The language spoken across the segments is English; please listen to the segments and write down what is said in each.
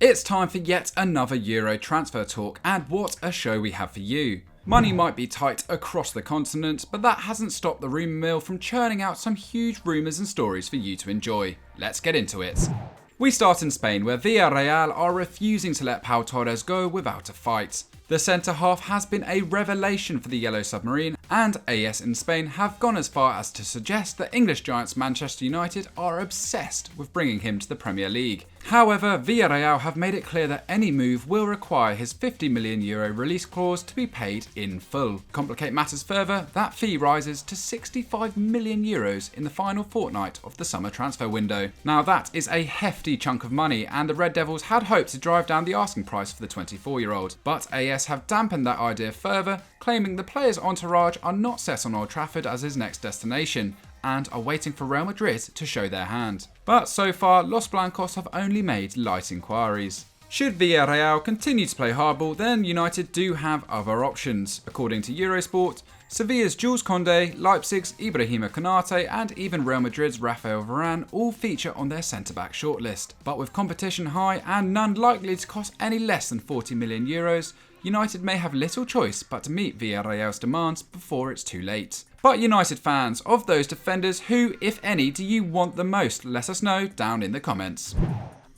It's time for yet another Euro transfer talk, and what a show we have for you. Money might be tight across the continent, but that hasn't stopped the rumour mill from churning out some huge rumours and stories for you to enjoy. Let's get into it. We start in Spain, where Villarreal are refusing to let Pau Torres go without a fight. The centre-half has been a revelation for the Yellow Submarine, and AS in Spain have gone as far as to suggest that English giants Manchester United are obsessed with bringing him to the Premier League. However, Villarreal have made it clear that any move will require his €50 million release clause to be paid in full. Complicate matters further, that fee rises to €65 million in the final fortnight of the summer transfer window. Now that is a hefty chunk of money, and the Red Devils had hoped to drive down the asking price for the 24-year-old, but AS have dampened that idea further, claiming the player's entourage are not set on Old Trafford as his next destination, and are waiting for Real Madrid to show their hand. But so far, Los Blancos have only made light inquiries. Should Villarreal continue to play hardball, then United do have other options. According to Eurosport, Sevilla's Jules Koundé, Leipzig's Ibrahima Konate, and even Real Madrid's Rafael Varane all feature on their centre-back shortlist. But with competition high and none likely to cost any less than €40 million, United may have little choice but to meet Villarreal's demands before it's too late. But United fans, of those defenders, who, if any, do you want the most? Let us know down in the comments.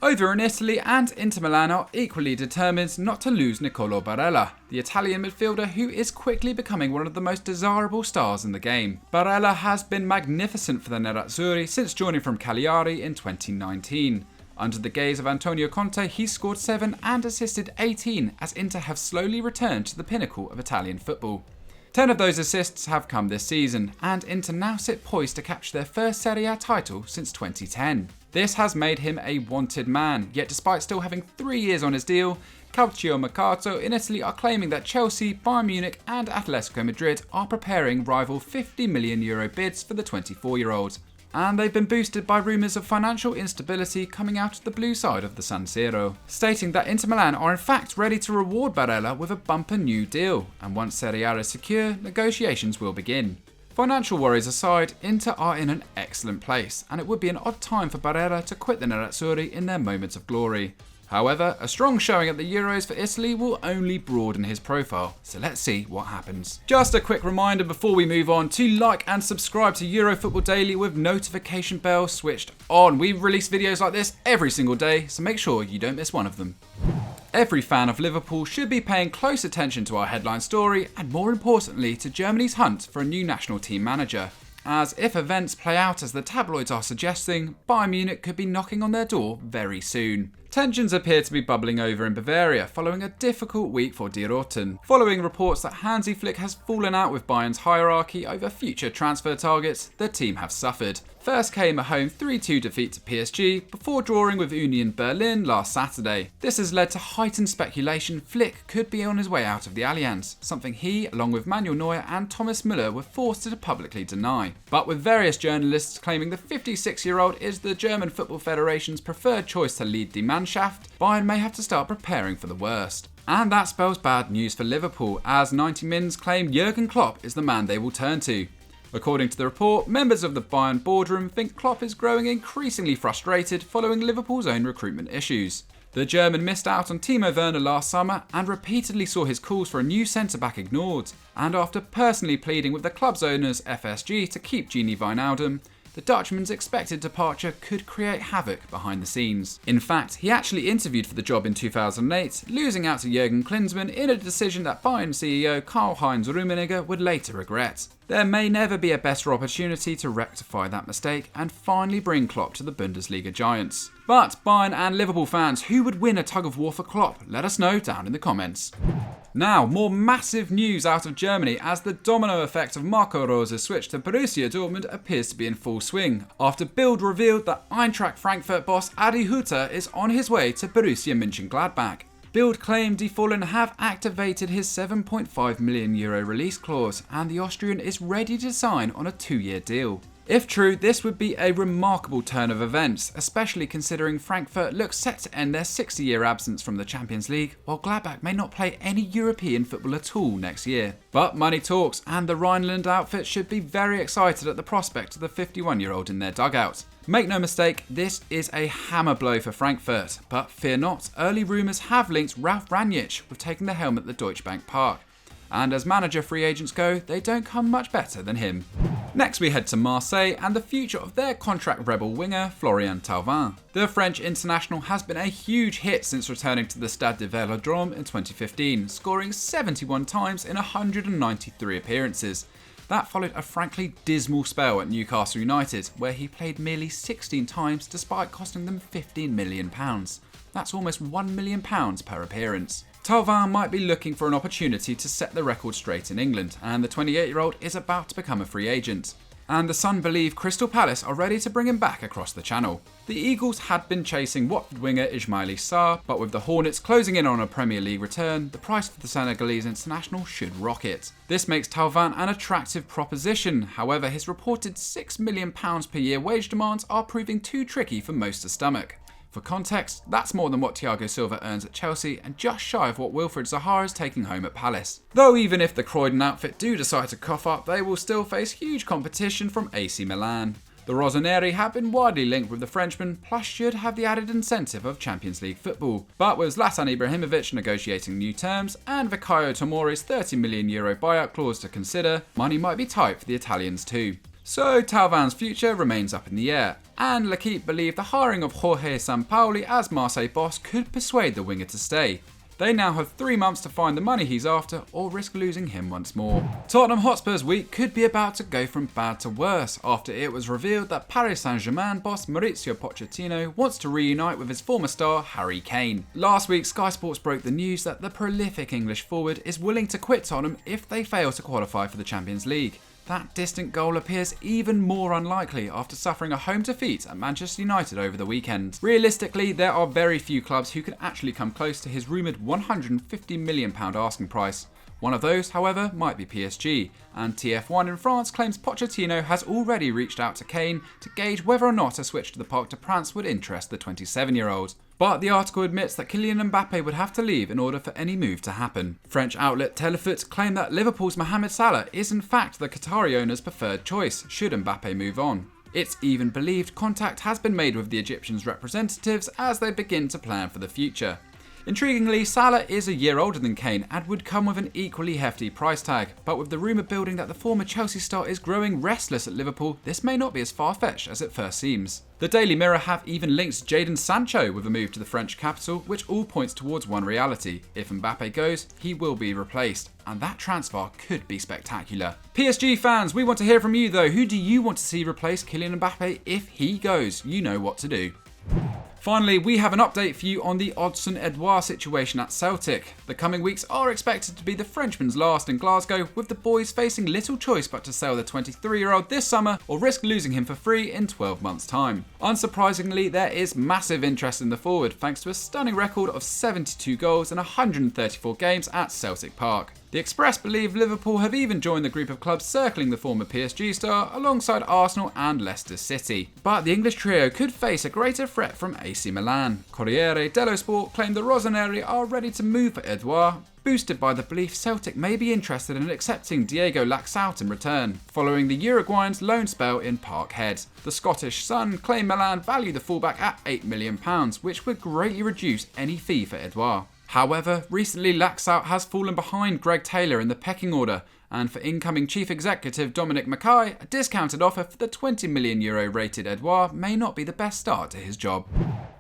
Over in Italy, and Inter Milan are equally determined not to lose Nicolò Barella, the Italian midfielder who is quickly becoming one of the most desirable stars in the game. Barella has been magnificent for the Nerazzurri since joining from Cagliari in 2019. Under the gaze of Antonio Conte, he scored 7 and assisted 18 as Inter have slowly returned to the pinnacle of Italian football. 10 of those assists have come this season, and Inter now sit poised to capture their first Serie A title since 2010. This has made him a wanted man, yet despite still having 3 years on his deal, Calcio Mercato in Italy are claiming that Chelsea, Bayern Munich and Atletico Madrid are preparing rival €50 million bids for the 24-year-old. And they've been boosted by rumours of financial instability coming out of the blue side of the San Siro, stating that Inter Milan are in fact ready to reward Barella with a bumper new deal, and once Serie A is secure, negotiations will begin. Financial worries aside, Inter are in an excellent place, and it would be an odd time for Barella to quit the Nerazzurri in their moments of glory. However, a strong showing at the Euros for Italy will only broaden his profile, so let's see what happens. Just a quick reminder before we move on to like and subscribe to Eurofootball Daily with notification bell switched on. We release videos like this every single day, so make sure you don't miss one of them. Every fan of Liverpool should be paying close attention to our headline story, and more importantly to Germany's hunt for a new national team manager. As if events play out as the tabloids are suggesting, Bayern Munich could be knocking on their door very soon. Tensions appear to be bubbling over in Bavaria following a difficult week for Die Roten, following reports that Hansi Flick has fallen out with Bayern's hierarchy over future transfer targets. The team have suffered. First came a home 3-2 defeat to PSG before drawing with Union Berlin last Saturday. This has led to heightened speculation Flick could be on his way out of the Allianz, something he, along with Manuel Neuer and Thomas Müller, were forced to publicly deny. But with various journalists claiming the 56-year-old is the German Football Federation's preferred choice to lead the Mannschaft, Bayern may have to start preparing for the worst. And that spells bad news for Liverpool, as 90 Mins claim Jurgen Klopp is the man they will turn to. According to the report, members of the Bayern boardroom think Klopp is growing increasingly frustrated following Liverpool's own recruitment issues. The German missed out on Timo Werner last summer and repeatedly saw his calls for a new centre-back ignored. And after personally pleading with the club's owners FSG to keep Gini Wijnaldum, the Dutchman's expected departure could create havoc behind the scenes. In fact, he actually interviewed for the job in 2008, losing out to Jurgen Klinsmann in a decision that Bayern CEO Karl-Heinz Rummenigge would later regret. There may never be a better opportunity to rectify that mistake and finally bring Klopp to the Bundesliga giants. But Bayern and Liverpool fans, who would win a tug-of-war for Klopp? Let us know down in the comments. Now, more massive news out of Germany as the domino effect of Marco Rose's switch to Borussia Dortmund appears to be in full swing, after Bild revealed that Eintracht Frankfurt boss Adi Hütter is on his way to Borussia Mönchengladbach. Bild claimed Die Fohlen have activated his €7.5 million release clause, and the Austrian is ready to sign on a 2-year deal. If true, this would be a remarkable turn of events, especially considering Frankfurt looks set to end their 60-year absence from the Champions League, while Gladbach may not play any European football at all next year. But money talks, and the Rhineland outfit should be very excited at the prospect of the 51-year-old in their dugout. Make no mistake, this is a hammer blow for Frankfurt, but fear not, early rumours have linked Ralf Rangnick with taking the helm at the Deutsche Bank Park. And as manager free agents go, they don't come much better than him. Next we head to Marseille and the future of their contract rebel winger, Florian Thauvin. The French international has been a huge hit since returning to the Stade de Vélodrome in 2015, scoring 71 times in 193 appearances. That followed a frankly dismal spell at Newcastle United, where he played merely 16 times despite costing them £15 million. That's almost £1 million per appearance. Thauvin might be looking for an opportunity to set the record straight in England, and the 28-year-old is about to become a free agent. And the Sun believe Crystal Palace are ready to bring him back across the channel. The Eagles had been chasing Watford winger Ismaïla Sarr, but with the Hornets closing in on a Premier League return, the price for the Senegalese international should rocket. This makes Thauvin an attractive proposition, however his reported £6 million per year wage demands are proving too tricky for most to stomach. For context, that's more than what Thiago Silva earns at Chelsea and just shy of what Wilfried Zaha is taking home at Palace. Though even if the Croydon outfit do decide to cough up, they will still face huge competition from AC Milan. The Rossoneri have been widely linked with the Frenchman, plus should have the added incentive of Champions League football. But with Zlatan Ibrahimovic negotiating new terms and Fikayo Tomori's €30 million buyout clause to consider, money might be tight for the Italians too. So Tauvin's future remains up in the air, and L'Équipe believe the hiring of Jorge Sampaoli as Marseille boss could persuade the winger to stay. They now have 3 months to find the money he's after or risk losing him once more. Tottenham Hotspur's week could be about to go from bad to worse after it was revealed that Paris Saint-Germain boss Mauricio Pochettino wants to reunite with his former star Harry Kane. Last week Sky Sports broke the news that the prolific English forward is willing to quit Tottenham if they fail to qualify for the Champions League. That distant goal appears even more unlikely after suffering a home defeat at Manchester United over the weekend. Realistically, there are very few clubs who can actually come close to his rumoured £150 million asking price. One of those, however, might be PSG, and TF1 in France claims Pochettino has already reached out to Kane to gauge whether or not a switch to the Parc des Princes would interest the 27-year-old. But the article admits that Kylian Mbappé would have to leave in order for any move to happen. French outlet Telefoot claimed that Liverpool's Mohamed Salah is in fact the Qatari owner's preferred choice should Mbappé move on. It's even believed contact has been made with the Egyptians' representatives as they begin to plan for the future. Intriguingly, Salah is a year older than Kane and would come with an equally hefty price tag, but with the rumour building that the former Chelsea star is growing restless at Liverpool, this may not be as far-fetched as it first seems. The Daily Mirror have even linked Jadon Sancho with a move to the French capital, which all points towards one reality: if Mbappé goes, he will be replaced, and that transfer could be spectacular. PSG fans, we want to hear from you though. Who do you want to see replace Kylian Mbappé if he goes? You know what to do. Finally, we have an update for you on the Odsonne Edouard situation at Celtic. The coming weeks are expected to be the Frenchman's last in Glasgow, with the boys facing little choice but to sell the 23-year-old this summer or risk losing him for free in 12 months' time. Unsurprisingly, there is massive interest in the forward thanks to a stunning record of 72 goals in 134 games at Celtic Park. The Express believe Liverpool have even joined the group of clubs circling the former PSG star alongside Arsenal and Leicester City. But the English trio could face a greater threat from AC Milan. Corriere dello Sport claimed the Rossoneri are ready to move for Edouard, boosted by the belief Celtic may be interested in accepting Diego Laxalt in return, following the Uruguayan's loan spell in Parkhead. The Scottish Sun claim Milan value the fullback at £8 million, which would greatly reduce any fee for Edouard. However, recently Laxalt has fallen behind Greg Taylor in the pecking order, and for incoming chief executive Dominic Mackay, a discounted offer for the €20 million rated Edouard may not be the best start to his job.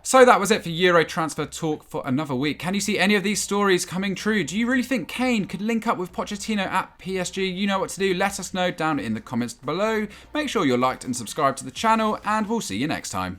So that was it for Euro transfer talk for another week. Can you see any of these stories coming true? Do you really think Kane could link up with Pochettino at PSG? You know what to do. Let us know down in the comments below. Make sure you're liked and subscribed to the channel, and we'll see you next time.